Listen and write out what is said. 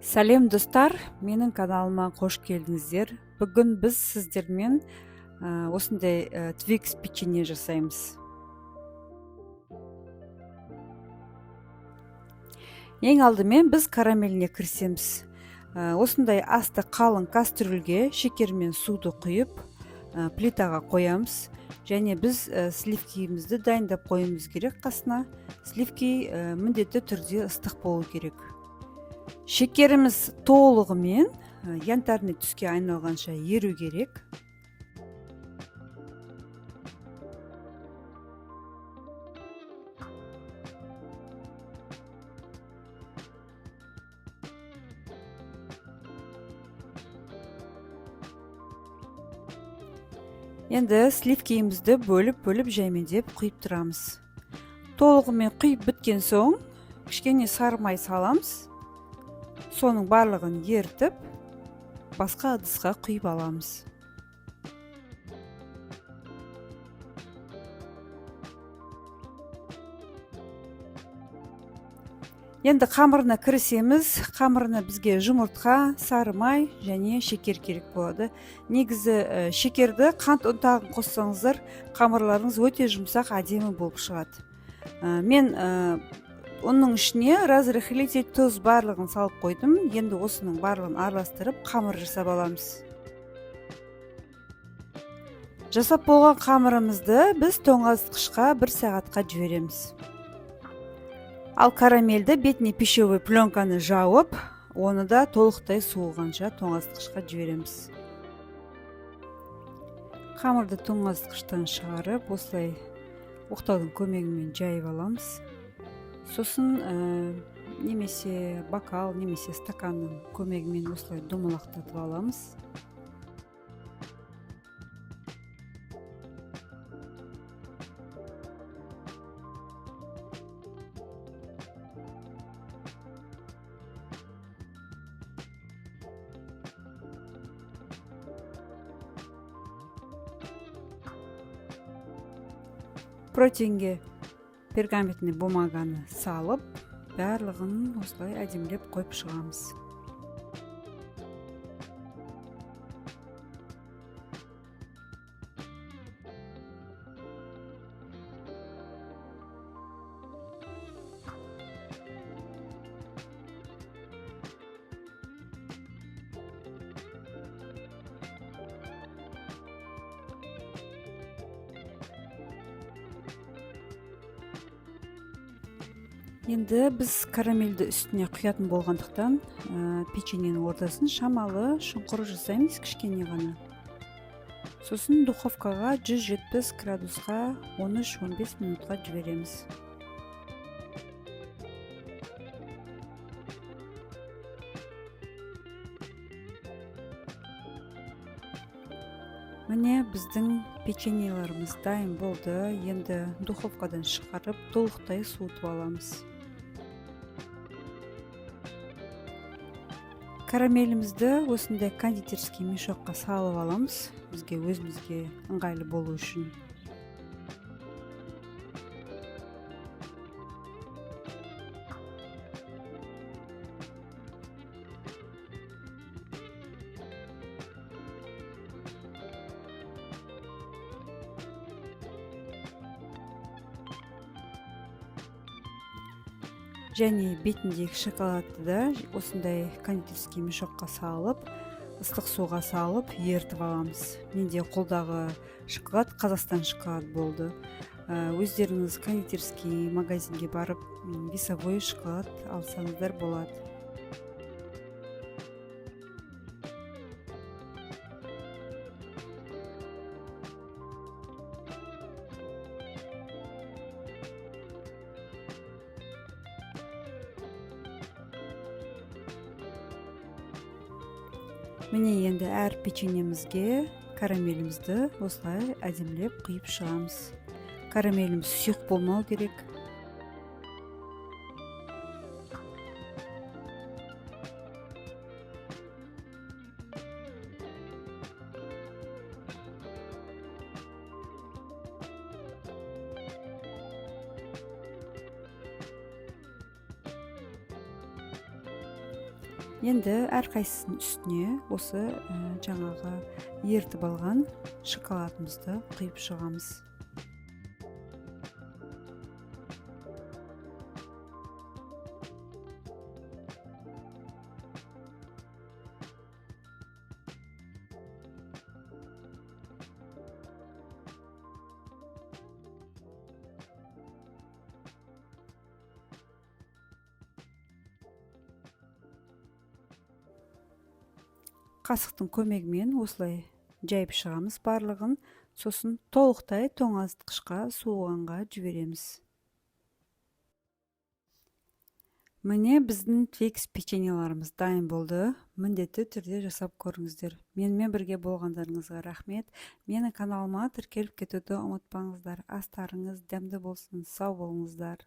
Сәлем достар, менің каналыма қош келдіңіздер. Бүгін біз сіздермен осындай Twix печенье жасаймыз. Ең алдымен біз карамеліне кірісеміз. Осындай асты қалың кастрюльге шекер мен суды құйып, плитаға қоямыз. Және біз сливкимізді дайындап қоюымыз керек қасына. Сливки міндетті түрде ыстық болу керек. Шекеріміз толығымен янтарный түске айналғанша еру керек. Енді сливкимізді бөліп жаймендеп құйып тұрамыз. Толығымен құйып біткен соң кішкене сары май саламыз. Соның барлығын ертіп, басқа ыдысқа құйып аламыз. Енді қамырына кірісеміз. Қамырына бізге жұмыртқа, сары май және шекер керек болады. Негізі шекерді қант ұнтағын қоссаңыздар, қамырларыңыз өте жұмсақ, әдемі болып шығады. Мен оның ішіне разрыхлитель тұз барлығын салып қойдым. Енді осының барлығын араластырып, қамыр жасап аламыз. Жасап болған қамырымызды біз тоңазытқышқа 1 сағатқа жібереміз. Ал карамельді бетіне пищевой пленканы жауып, оны да толықтай суығанша тоңазытқышқа жібереміз. Қамырды тоңазытқыштан шығарып, осылай оқтаудың көмегімен жайып аламыз. Сосын немесе бокал, немесе стаканның көмегімен осылай домалақтатып аламыз. Протеинге пергаментный бумаганы салып, барлығын осылай әдемілеп қойып шығамыз. Енді біз карамельді үстіне құятын болғандықтан, печеньенің ортасын шамалы шұңқыр жасаймыз, кішкене ғана. Сосын духовкаға 170 градусқа 13-15 минутқа жібереміз. Міне біздің печеньеларымыз дайын болды. Енді духовкадан шығарып, толықтай суытып аламыз. Карамелімізді осындай кондитерский мешокқа салып аламыз, бізге өзімізге ыңғайлы болу үшін. Және бетіндегі шоколадты да осындай кондитерский мешокқа салып, ыстық суға салып, ертіп аламыз. Менде қолдағы шоколад Қазақстан шоколад болды. Өздеріңіз кондитерский магазинге барып, весовой шоколад алсаңыздар болады. Міне енді әр печеньемізге карамелімізді осылай әдемілеп құйып шығамыз. Карамеліміз сұйық болмау керек. Енді әрқайсысының үстіне осы жаңағы ертіп алған шоколадымызды құйып шығамыз. Қасықтың көмегімен осылай жайып шығамыз барлығын, сосын толықтай тоңазытқышқа суығанға жібереміз. Міне біздің Twix печеньеларымыз дайын болды. Міндетті түрде жасап көріңіздер. Менімен бірге болғандарыңызға рахмет. Менің каналыма тіркеліп кетуді ұмытпаңыздар. Астарыңыз дәмді болсын, сау болыңыздар.